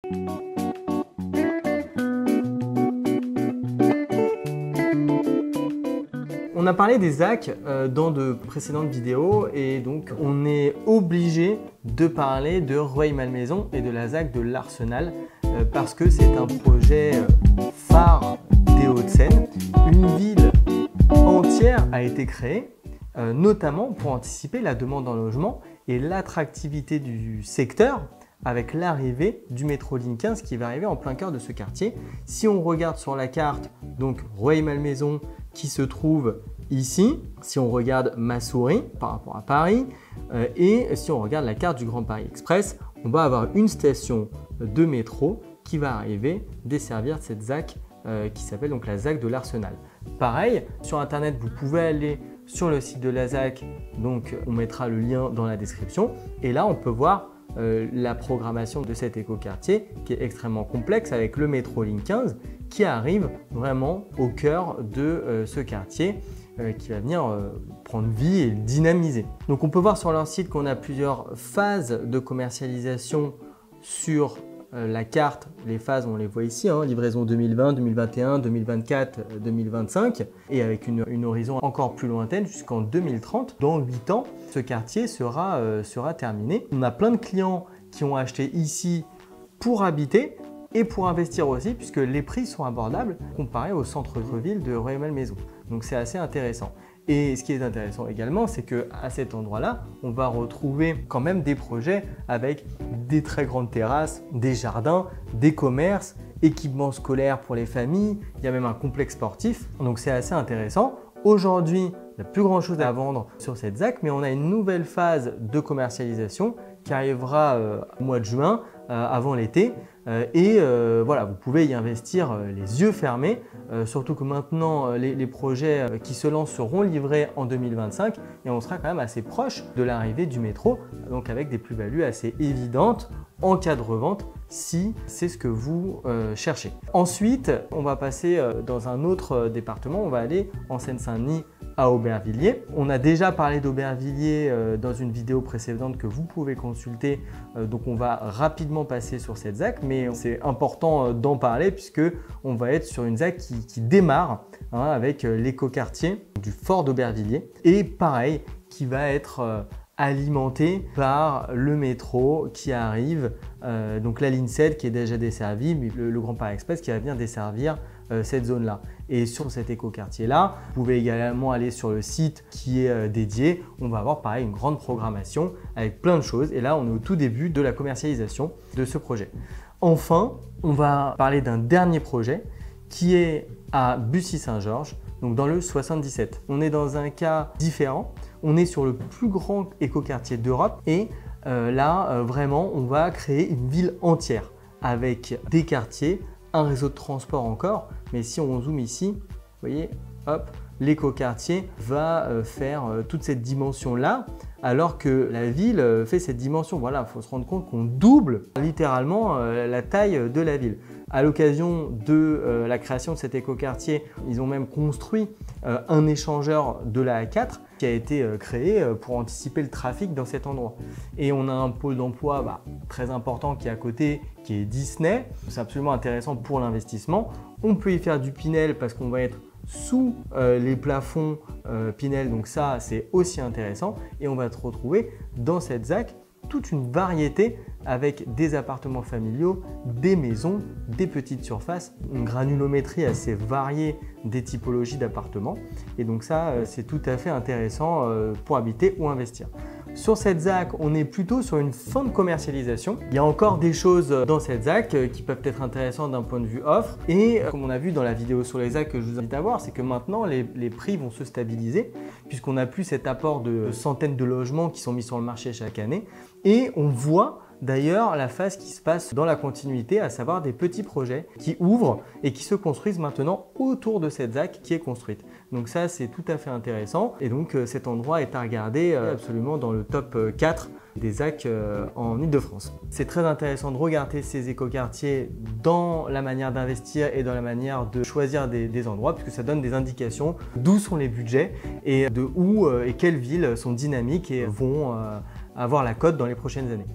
On a parlé des ZAC dans de précédentes vidéos et donc on est obligé de parler de Rueil-Malmaison et de la ZAC de l'Arsenal parce que c'est un projet phare des Hauts-de-Seine. Une ville entière a été créée notamment pour anticiper la demande en logement et l'attractivité du secteur avec l'arrivée du métro ligne 15 qui va arriver en plein cœur de ce quartier. Si on regarde sur la carte, donc Rueil-Malmaison qui se trouve ici, si on regarde Massoury par rapport à Paris et si on regarde la carte du Grand Paris Express, on va avoir une station de métro qui va arriver desservir cette ZAC qui s'appelle donc la ZAC de l'Arsenal. Pareil, sur internet, vous pouvez aller sur le site de la ZAC, donc on mettra le lien dans la description et là on peut voir la programmation de cet écoquartier qui est extrêmement complexe avec le métro ligne 15 qui arrive vraiment au cœur de ce quartier qui va venir prendre vie et le dynamiser. Donc on peut voir sur leur site qu'on a plusieurs phases de commercialisation sur la carte. Les phases, on les voit ici, hein, livraison 2020, 2021, 2024, 2025 et avec une horizon encore plus lointaine jusqu'en 2030. Dans 8 ans, ce quartier sera terminé. On a plein de clients qui ont acheté ici pour habiter et pour investir aussi puisque les prix sont abordables comparés au centre-ville de Rueil-Malmaison. Donc c'est assez intéressant. Et ce qui est intéressant également, c'est qu'à cet endroit-là, on va retrouver quand même des projets avec des très grandes terrasses, des jardins, des commerces, équipements scolaires pour les familles, il y a même un complexe sportif. Donc c'est assez intéressant. Aujourd'hui, il n'y a plus grand chose à vendre sur cette ZAC, mais on a une nouvelle phase de commercialisation qui arrivera au mois de juin, avant l'été. Voilà, vous pouvez y investir les yeux fermés, surtout que maintenant les projets qui se lancent seront livrés en 2025 et on sera quand même assez proche de l'arrivée du métro, donc avec des plus-values assez évidentes en cas de revente si c'est ce que vous cherchez. Ensuite, on va passer dans un autre département, on va aller en Seine-Saint-Denis à Aubervilliers. On a déjà parlé d'Aubervilliers dans une vidéo précédente que vous pouvez consulter, donc on va rapidement passer sur cette ZAC, mais c'est important d'en parler puisque on va être sur une ZAC qui démarre avec l'écoquartier du Fort d'Aubervilliers et pareil qui va être alimenté par le métro qui arrive, donc la ligne 7 qui est déjà desservie, mais le Grand Paris Express qui va venir desservir cette zone-là. Et sur cet écoquartier-là, vous pouvez également aller sur le site qui est dédié. On va avoir pareil une grande programmation avec plein de choses. Et là, on est au tout début de la commercialisation de ce projet. Enfin, on va parler d'un dernier projet qui est à Bussy-Saint-Georges, donc dans le 77. On est dans un cas différent. On est sur le plus grand écoquartier d'Europe et là, vraiment, on va créer une ville entière avec des quartiers, un réseau de transport encore. Mais si on zoome ici, vous voyez, hop, l'écoquartier va faire toute cette dimension-là, alors que la ville fait cette dimension. Voilà, il faut se rendre compte qu'on double littéralement la taille de la ville. À l'occasion de la création de cet écoquartier, ils ont même construit un échangeur de la A4 qui a été créé pour anticiper le trafic dans cet endroit. Et on a un pôle d'emploi très important qui est à côté, qui est Disney. C'est absolument intéressant pour l'investissement. On peut y faire du Pinel parce qu'on va être sous les plafonds Pinel, donc ça c'est aussi intéressant. Et on va se retrouver dans cette ZAC toute une variété avec des appartements familiaux, des maisons, des petites surfaces, une granulométrie assez variée des typologies d'appartements. Et donc ça, c'est tout à fait intéressant pour habiter ou investir. Sur cette ZAC, on est plutôt sur une fin de commercialisation. Il y a encore des choses dans cette ZAC qui peuvent être intéressantes d'un point de vue offre. Et comme on a vu dans la vidéo sur les ZAC que je vous invite à voir, c'est que maintenant les prix vont se stabiliser puisqu'on n'a plus cet apport de centaines de logements qui sont mis sur le marché chaque année. Et on voit d'ailleurs la phase qui se passe dans la continuité, à savoir des petits projets qui ouvrent et qui se construisent maintenant autour de cette ZAC qui est construite. Donc ça, c'est tout à fait intéressant et donc cet endroit est à regarder absolument dans le top 4 des ZAC en Ile-de-France. C'est très intéressant de regarder ces écoquartiers dans la manière d'investir et dans la manière de choisir des endroits puisque ça donne des indications d'où sont les budgets et de où et quelles villes sont dynamiques et vont avoir la cote dans les prochaines années.